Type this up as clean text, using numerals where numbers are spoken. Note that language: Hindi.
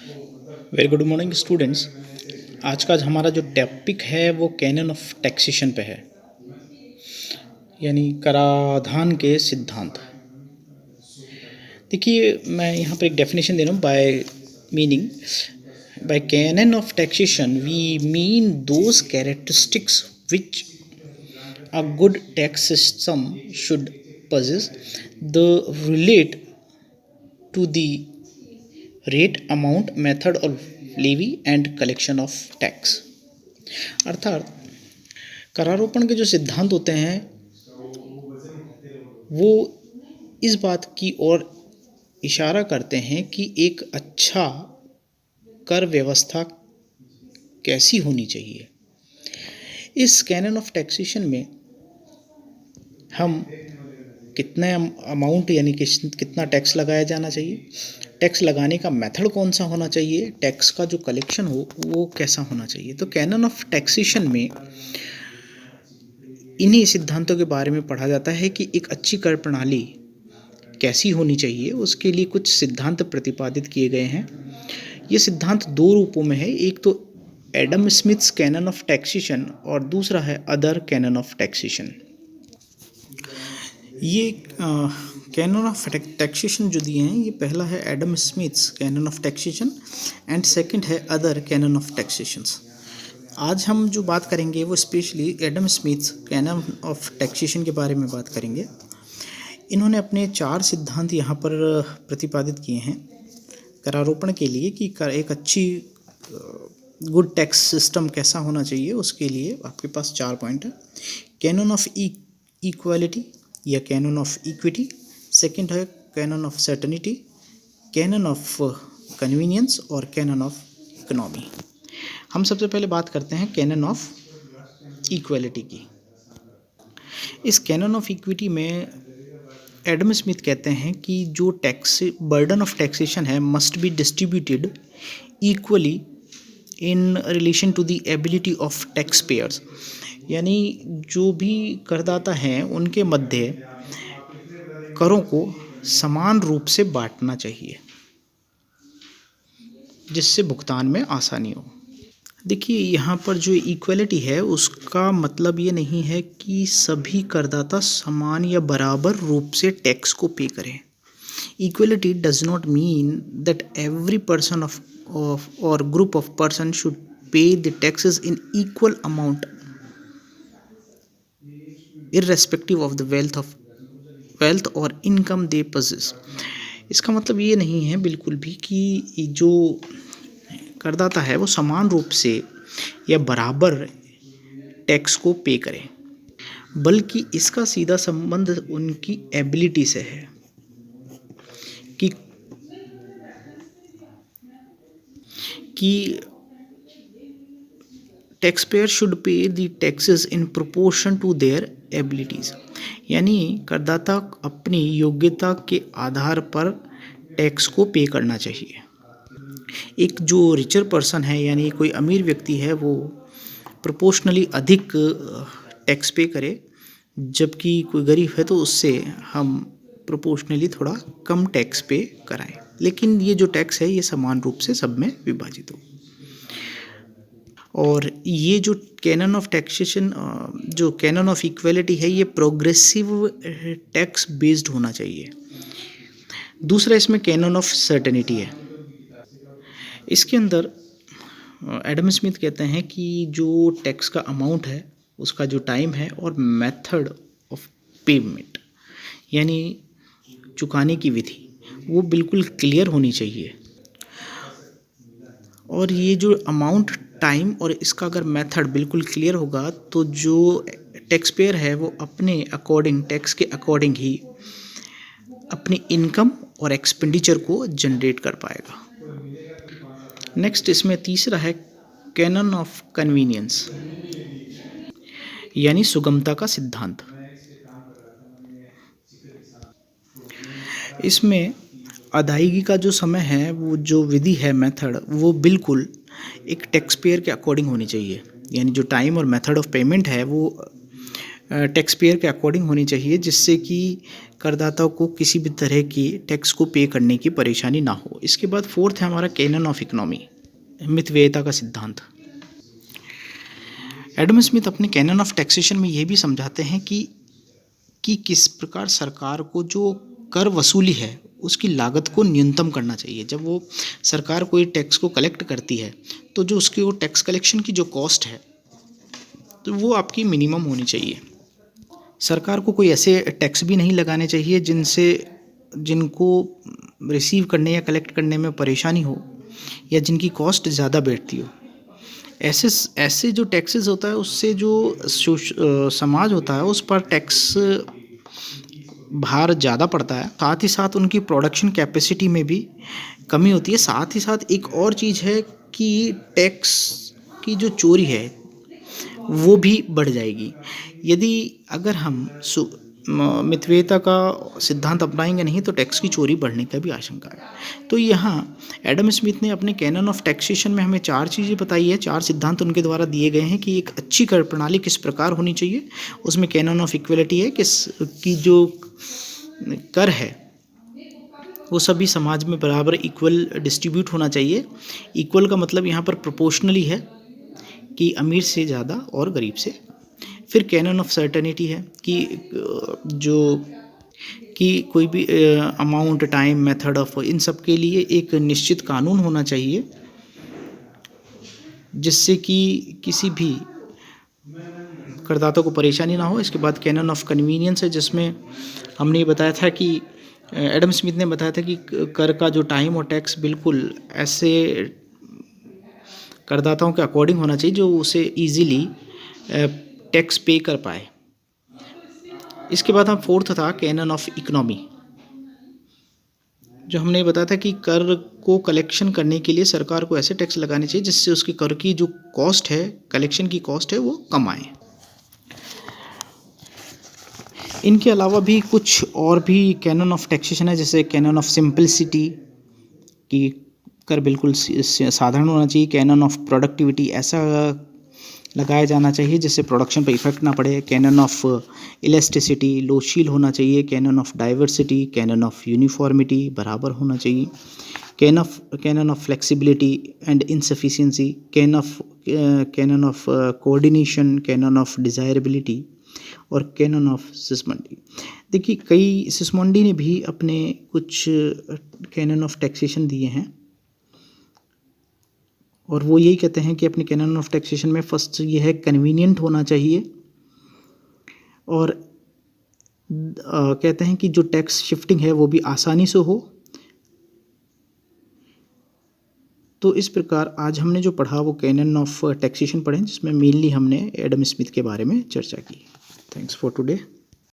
Very good morning students. आज का हमारा जो टॉपिक है वो कैनन ऑफ टैक्सेशन पे है, यानी कराधान के सिद्धांत। देखिए, मैं यहाँ पर एक डेफिनेशन दे रहा हूँ। By canon of taxation we mean those characteristics which a good tax system should possess, the relate to the rate, amount, method of levy and collection of tax। अर्थात करारोपण के जो सिद्धांत होते हैं वो इस बात की ओर इशारा करते हैं कि एक अच्छा कर व्यवस्था कैसी होनी चाहिए। इस कैनन ऑफ टैक्सेशन में हम कितना अमाउंट यानी कि कितना टैक्स लगाया जाना चाहिए, टैक्स लगाने का मेथड कौन सा होना चाहिए, टैक्स का जो कलेक्शन हो वो कैसा होना चाहिए। तो कैनन ऑफ टैक्सेशन में इन्हीं सिद्धांतों के बारे में पढ़ा जाता है कि एक अच्छी कर प्रणाली कैसी होनी चाहिए। उसके लिए कुछ सिद्धांत प्रतिपादित किए गए हैं। ये सिद्धांत दो रूपों में है, एक तो Adam Smiths cannon of taxation और दूसरा है अदर कैनन ऑफ टैक्सेशन। ये कैनन ऑफ टैक्सेशन जो दिए हैं, ये पहला है Adam Smiths cannon of taxation and second है अदर कैनन ऑफ टैक्सेशंस। आज हम जो बात करेंगे वो specially Adam Smiths cannon of taxation के बारे में बात करेंगे। इन्होंने अपने 4 सिद्धांत यहाँ पर प्रतिपादित किए हैं करारोपण के लिए कि एक अच्छी गुड टैक्स सिस्टम कैसा होना चाहिए। उसके लिए आपके पास 4 पॉइंट है। कैनन ऑफ इक्वालिटी या कैनन ऑफ इक्विटी, सेकंड है canon of certainty, canon of convenience और कैनन ऑफ इकोनॉमी। हम सबसे पहले बात करते हैं कैनन ऑफ इक्वालिटी की। इस कैनन ऑफ इक्विटी में एडम स्मिथ कहते हैं कि जो टैक्स बर्डन ऑफ टैक्सेशन है must be distributed equally in relation to the ability of tax payers, यानी जो भी करदाता हैं उनके मध्य करों को समान रूप से बांटना चाहिए जिससे भुगतान में आसानी हो। देखिए, यहाँ पर जो इक्वलिटी है उसका मतलब ये नहीं है कि सभी करदाता समान या बराबर रूप से टैक्स को पे करें। Equality does not mean that every person of or group of person should pay the taxes in equal amount irrespective of the wealth or income they possess. इसका मतलब ये नहीं है बिल्कुल भी कि जो करदाता है वो समान रूप से या बराबर टैक्स को पे करें, बल्कि इसका सीधा संबंध उनकी एबिलिटी से है कि tax payer should pay the taxes in proportion to their abilities, यानी करदाता अपनी योग्यता के आधार पर टैक्स को पे करना चाहिए। एक जो रिचर पर्सन है यानी कोई अमीर व्यक्ति है वो प्रोपोर्शनली अधिक टैक्स पे करे, जबकि कोई गरीब है तो उससे हम प्रोपोर्शनली थोड़ा कम टैक्स पे कराएं, लेकिन ये जो टैक्स है ये समान रूप से सब में विभाजित हो। और ये जो कैनन ऑफ टैक्सेशन जो कैनन ऑफ इक्वलिटी है ये प्रोग्रेसिव टैक्स बेस्ड होना चाहिए। दूसरा इसमें कैनन ऑफ सर्टेनिटी है। इसके अंदर एडम स्मिथ कहते हैं कि जो टैक्स का अमाउंट है उसका जो टाइम है और मेथड ऑफ पेमेंट यानी चुकाने की विधि वो बिल्कुल क्लियर होनी चाहिए। और ये जो अमाउंट, टाइम और इसका अगर मेथड बिल्कुल क्लियर होगा तो जो टैक्स पेयर है वो अपने अकॉर्डिंग टैक्स के अकॉर्डिंग ही अपनी इनकम और एक्सपेंडिचर को जनरेट कर पाएगा। नेक्स्ट इसमें तीसरा है कैनन ऑफ कन्वीनियंस यानी सुगमता का सिद्धांत। इसमें अदायगी का जो समय है वो जो विधि है मेथड वो बिल्कुल एक टैक्स पेयर के अकॉर्डिंग होनी चाहिए, यानी जो टाइम और मेथड ऑफ पेमेंट है वो टैक्स पेयर के अकॉर्डिंग होनी चाहिए, जिससे कि करदाताओं को किसी भी तरह की टैक्स को पे करने की परेशानी ना हो। इसके बाद फोर्थ है हमारा कैनन ऑफ इकोनॉमी, मितव्ययिता का सिद्धांत। एडम स्मिथ अपने कैनन ऑफ टैक्सेशन में ये भी समझाते हैं कि किस प्रकार सरकार को जो कर वसूली है उसकी लागत को न्यूनतम करना चाहिए। जब वो सरकार कोई टैक्स को कलेक्ट करती है तो जो उसकी वो टैक्स कलेक्शन की जो कॉस्ट है तो वो आपकी मिनिमम होनी चाहिए। सरकार को कोई ऐसे टैक्स भी नहीं लगाने चाहिए जिनको रिसीव करने या कलेक्ट करने में परेशानी हो या जिनकी कॉस्ट ज़्यादा बैठती हो। ऐसे जो टैक्सेस होता है उससे जो समाज होता है उस पर टैक्स भार ज़्यादा पड़ता है, साथ ही साथ उनकी प्रोडक्शन कैपेसिटी में भी कमी होती है। साथ ही साथ एक और चीज़ है कि टैक्स की जो चोरी है वो भी बढ़ जाएगी यदि अगर हम मितव्ययिता का सिद्धांत अपनाएंगे नहीं तो टैक्स की चोरी बढ़ने का भी आशंका है। तो यहाँ एडम स्मिथ ने अपने कैनन ऑफ टैक्सेशन में हमें 4 चीज़ें बताई है, 4 सिद्धांत उनके द्वारा दिए गए हैं कि एक अच्छी कर प्रणाली किस प्रकार होनी चाहिए। उसमें कैनन ऑफ इक्वलिटी है कि जो कर है वो सभी समाज में बराबर इक्वल डिस्ट्रीब्यूट होना चाहिए। इक्वल का मतलब यहाँ पर प्रोपोर्शनली है कि अमीर से ज़्यादा और गरीब से। फिर कैनन ऑफ सर्टेनिटी है कि कोई भी अमाउंट, टाइम, मेथड ऑफ इन सब के लिए एक निश्चित कानून होना चाहिए जिससे कि किसी भी करदाता को परेशानी ना हो। इसके बाद कैनन ऑफ कन्वीनियंस है जिसमें हमने ये बताया था कि एडम स्मिथ ने बताया था कि कर का जो टाइम और टैक्स बिल्कुल ऐसे करदाताओं के अकॉर्डिंग होना चाहिए जो उसे ईजीली टैक्स पे कर पाए। इसके बाद हम फोर्थ था कैनन ऑफ इकोनॉमी, जो हमने बताया था कि कर को कलेक्शन करने के लिए सरकार को ऐसे टैक्स लगाने चाहिए जिससे उसकी कर की जो कॉस्ट है, कलेक्शन की कॉस्ट है, वो कम आए। इनके अलावा भी कुछ और भी कैनन ऑफ टैक्सेशन है, जैसे कैनन ऑफ सिंपलिसिटी कि कर बिल्कुल साधारण होना चाहिए। कैनन ऑफ प्रोडक्टिविटी, ऐसा लगाया जाना चाहिए जिससे प्रोडक्शन पर इफेक्ट ना पड़े। कैनन ऑफ इलास्टिसिटी, लोचशील होना चाहिए। Canon of diversity, canon of uniformity, बराबर होना चाहिए। Canon of flexibility and insufficiency, canon of coordination, canon of desirability और कैनन ऑफ सिस्मंडी। देखिए, कई सिस्मंडी ने भी अपने कुछ कैनन ऑफ टैक्सेशन दिए हैं और वो यही कहते हैं कि अपने कैनन ऑफ टैक्सेशन में फर्स्ट ये है कन्वीनियंट होना चाहिए और कहते हैं कि जो टैक्स शिफ्टिंग है वो भी आसानी से हो। तो इस प्रकार आज हमने जो पढ़ा वो कैनन ऑफ टैक्सेशन पढ़े जिसमें मेनली हमने एडम स्मिथ के बारे में चर्चा की। Thanks for today.